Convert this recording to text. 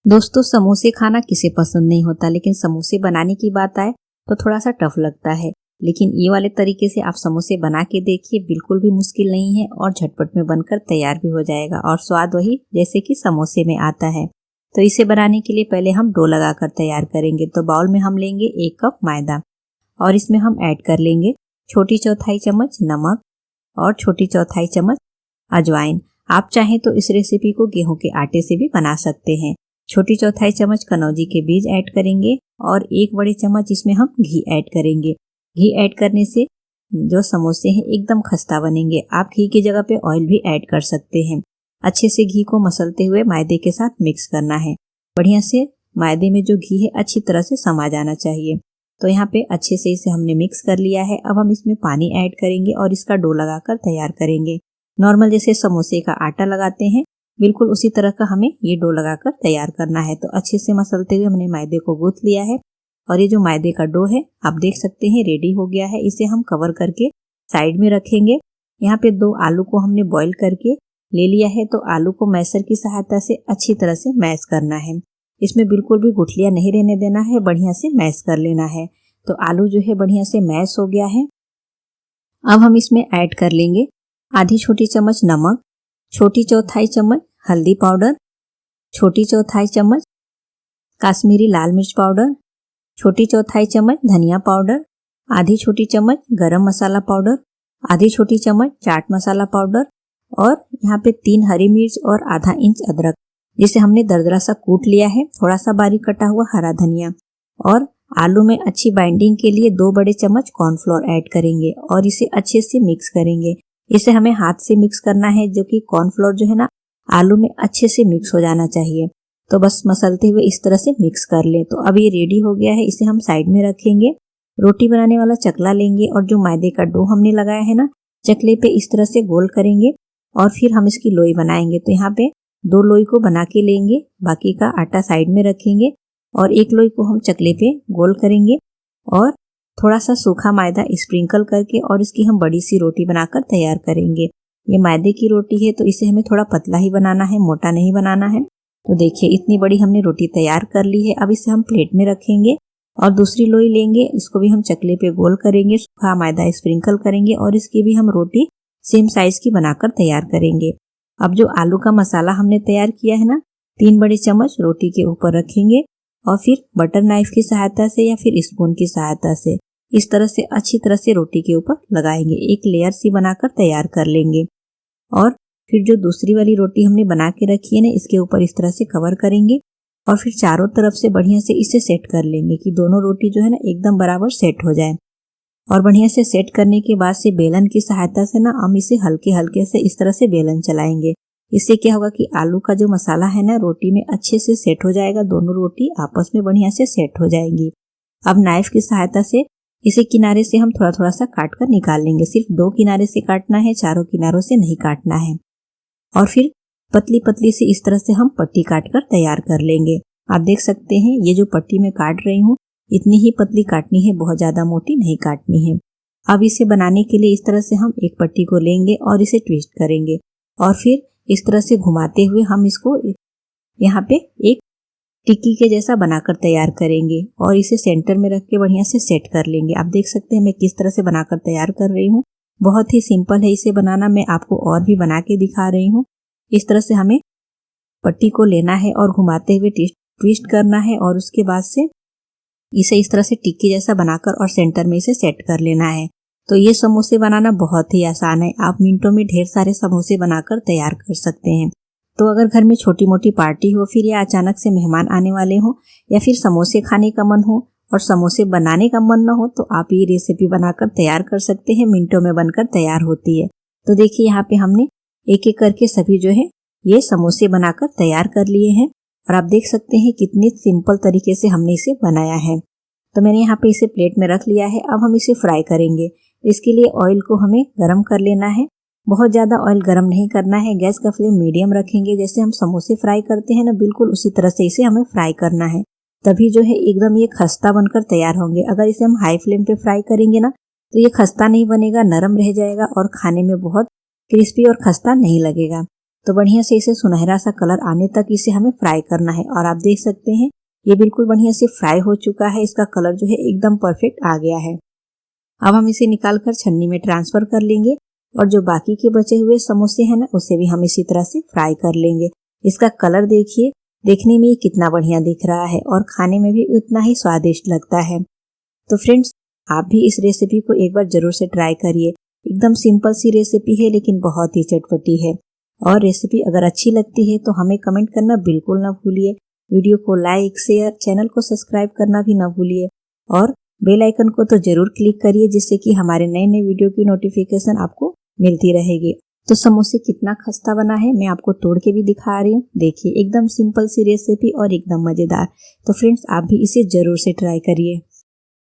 दोस्तों, समोसे खाना किसे पसंद नहीं होता, लेकिन समोसे बनाने की बात आए तो थोड़ा सा टफ लगता है। लेकिन ये वाले तरीके से आप समोसे बना के देखिए, बिल्कुल भी मुश्किल नहीं है और झटपट में बनकर तैयार भी हो जाएगा और स्वाद वही जैसे कि समोसे में आता है। तो इसे बनाने के लिए पहले हम डो लगाकर तैयार करेंगे। तो बाउल में हम लेंगे 1 कप मैदा और इसमें हम ऐड कर लेंगे छोटी चौथाई चम्मच नमक और छोटी चौथाई चम्मच अजवाइन। आप चाहें तो इस रेसिपी को गेहूं के आटे से भी बना सकते हैं। छोटी चौथाई चम्मच कनौजी के बीज ऐड करेंगे और 1 बड़े चम्मच इसमें हम घी ऐड करेंगे। घी ऐड करने से जो समोसे हैं एकदम खस्ता बनेंगे। आप घी की जगह पे ऑयल भी ऐड कर सकते हैं। अच्छे से घी को मसलते हुए मैदे के साथ मिक्स करना है। बढ़िया से मैदे में जो घी है अच्छी तरह से समा जाना चाहिए। तो यहाँ पे अच्छे से इसे हमने मिक्स कर लिया है। अब हम इसमें पानी ऐड करेंगे और इसका डो लगाकर तैयार करेंगे। नॉर्मल जैसे समोसे का आटा लगाते हैं, बिल्कुल उसी तरह का हमें ये डो लगाकर तैयार करना है। तो अच्छे से मसलते हुए हमने मैदे को गूंथ लिया है और ये जो मैदे का डो है आप देख सकते हैं रेडी हो गया है। इसे हम कवर करके साइड में रखेंगे। यहाँ पे 2 आलू को हमने बॉईल करके ले लिया है। तो आलू को मैशर की सहायता से अच्छी तरह से मैश करना है। इसमें बिल्कुल भी गुठलियां नहीं रहने देना है, बढ़िया से मैश कर लेना है। तो आलू जो है बढ़िया से मैश हो गया है। अब हम इसमें ऐड कर लेंगे आधी छोटी चम्मच नमक, छोटी चौथाई चम्मच हल्दी पाउडर, छोटी चौथाई चम्मच काश्मीरी लाल मिर्च पाउडर, छोटी चौथाई चम्मच धनिया पाउडर, आधी छोटी चम्मच गरम मसाला पाउडर, आधी छोटी चम्मच चाट मसाला पाउडर और यहाँ पे 3 हरी मिर्च और आधा इंच अदरक जिसे हमने दरदरा सा कूट लिया है, थोड़ा सा बारीक कटा हुआ हरा धनिया और आलू में अच्छी बाइंडिंग के लिए 2 बड़े चम्मच कॉर्नफ्लोर ऐड करेंगे और इसे अच्छे से मिक्स करेंगे। इसे हमें हाथ से मिक्स करना है, जो कि कॉर्नफ्लोर जो है ना आलू में अच्छे से मिक्स हो जाना चाहिए। तो बस मसलते हुए इस तरह से मिक्स कर लें। तो अब ये रेडी हो गया है, इसे हम साइड में रखेंगे। रोटी बनाने वाला चकला लेंगे और जो मैदे का डो हमने लगाया है ना, चकले पे इस तरह से गोल करेंगे और फिर हम इसकी लोई बनाएंगे। तो यहाँ पे 2 लोई को बना के लेंगे, बाकी का आटा साइड में रखेंगे और 1 लोई को हम चकले पे गोल करेंगे और थोड़ा सा सूखा मैदा स्प्रिंकल करके और इसकी हम बड़ी सी रोटी बनाकर तैयार करेंगे। ये मैदे की रोटी है तो इसे हमें थोड़ा पतला ही बनाना है, मोटा नहीं बनाना है। तो देखिए इतनी बड़ी हमने रोटी तैयार कर ली है। अब इसे हम प्लेट में रखेंगे और दूसरी लोई लेंगे, इसको भी हम चकले पे गोल करेंगे, सूखा मैदा स्प्रिंकल करेंगे और इसकी भी हम रोटी सेम साइज की बनाकर तैयार करेंगे। अब जो आलू का मसाला हमने तैयार किया है ना, 3 बड़े चम्मच रोटी के ऊपर रखेंगे और फिर बटर नाइफ की सहायता से या फिर स्पून की सहायता से इस तरह से अच्छी तरह से रोटी के ऊपर लगाएंगे। एक लेयर सी बनाकर तैयार कर लेंगे और फिर जो दूसरी वाली रोटी हमने बना के रखी है ना, इसके ऊपर इस तरह से कवर करेंगे और फिर चारों तरफ से बढ़िया से इसे सेट कर लेंगे कि दोनों रोटी जो है ना एकदम बराबर सेट हो जाए। और बढ़िया से सेट करने के बाद से बेलन की सहायता से ना हम इसे हल्के हल्के से इस तरह से बेलन चलाएंगे। इससे क्या होगा कि आलू का जो मसाला है ना रोटी में अच्छे से सेट हो जाएगा, दोनों रोटी आपस में बढ़िया से सेट हो जाएंगी। अब नाइफ की सहायता से इसे किनारे से हम थोड़ा थोड़ा सा काट कर निकाल लेंगे। सिर्फ 2 किनारे से काटना है, चारों किनारों से नहीं काटना है। और फिर पतली पतली से इस तरह से हम पट्टी काट कर तैयार कर लेंगे। आप देख सकते हैं ये जो पट्टी मैं काट रही हूँ इतनी ही पतली काटनी है, बहुत ज्यादा मोटी नहीं काटनी है। अब इसे बनाने के लिए इस तरह से हम एक पट्टी को लेंगे और इसे ट्विस्ट करेंगे और फिर इस तरह से घुमाते हुए हम इसको यहाँ पे एक टिक्की के जैसा बनाकर तैयार करेंगे और इसे सेंटर में रख के बढ़िया से सेट कर लेंगे। आप देख सकते हैं मैं किस तरह से बनाकर तैयार कर रही हूँ। बहुत ही सिंपल है इसे बनाना, मैं आपको और भी बना के दिखा रही हूँ। इस तरह से हमें पट्टी को लेना है और घुमाते हुए ट्विस्ट करना है और उसके बाद से इसे इस तरह से टिक्की जैसा बनाकर और सेंटर में इसे सेट कर लेना है। तो ये समोसे बनाना बहुत ही आसान है। आप मिनटों में ढेर सारे समोसे बनाकर तैयार कर सकते हैं। तो अगर घर में छोटी मोटी पार्टी हो, फिर या अचानक से मेहमान आने वाले हो या फिर समोसे खाने का मन हो और समोसे बनाने का मन न हो, तो आप ये रेसिपी बनाकर तैयार कर सकते हैं। मिनटों में बनकर तैयार होती है। तो देखिए यहाँ पे हमने एक एक करके सभी जो है ये समोसे बनाकर तैयार कर लिए हैं और आप देख सकते हैं कितने सिंपल तरीके से हमने इसे बनाया है। तो मैंने यहाँ पे इसे प्लेट में रख लिया है। अब हम इसे फ्राई करेंगे। इसके लिए ऑयल को हमें गर्म कर लेना है। बहुत ज़्यादा ऑयल गर्म नहीं करना है, गैस का फ्लेम मीडियम रखेंगे। जैसे हम समोसे फ्राई करते हैं ना, बिल्कुल उसी तरह से इसे हमें फ्राई करना है, तभी जो है एकदम ये खस्ता बनकर तैयार होंगे। अगर इसे हम हाई फ्लेम पे फ्राई करेंगे ना तो ये खस्ता नहीं बनेगा, नरम रह जाएगा और खाने में बहुत क्रिस्पी और खस्ता नहीं लगेगा। तो बढ़िया से इसे सुनहरा सा कलर आने तक इसे हमें फ्राई करना है। और आप देख सकते हैं ये बिल्कुल बढ़िया से फ्राई हो चुका है, इसका कलर जो है एकदम परफेक्ट आ गया है। अब हम इसे निकालकर छन्नी में ट्रांसफर कर लेंगे और जो बाकी के बचे हुए समोसे हैं ना, उसे भी हम इसी तरह से फ्राई कर लेंगे। इसका कलर देखिए, देखने में ये कितना बढ़िया दिख रहा है और खाने में भी उतना ही स्वादिष्ट लगता है। तो फ्रेंड्स, आप भी इस रेसिपी को एक बार जरूर से ट्राई करिए। एकदम सिंपल सी रेसिपी है लेकिन बहुत ही चटपटी है। और रेसिपी अगर अच्छी लगती है तो हमें कमेंट करना बिल्कुल ना भूलिए। वीडियो को लाइक, शेयर, चैनल को सब्सक्राइब करना भी ना भूलिए और बेल आइकन को तो जरूर क्लिक करिए, जिससे कि हमारे नए नए वीडियो की नोटिफिकेशन आपको मिलती रहेगी। तो समोसे कितना खस्ता बना है मैं आपको तोड़ के भी दिखा रही हूँ। देखिए एकदम सिंपल सी रेसिपी और एकदम मजेदार। तो फ्रेंड्स, आप भी इसे जरूर से ट्राई करिए।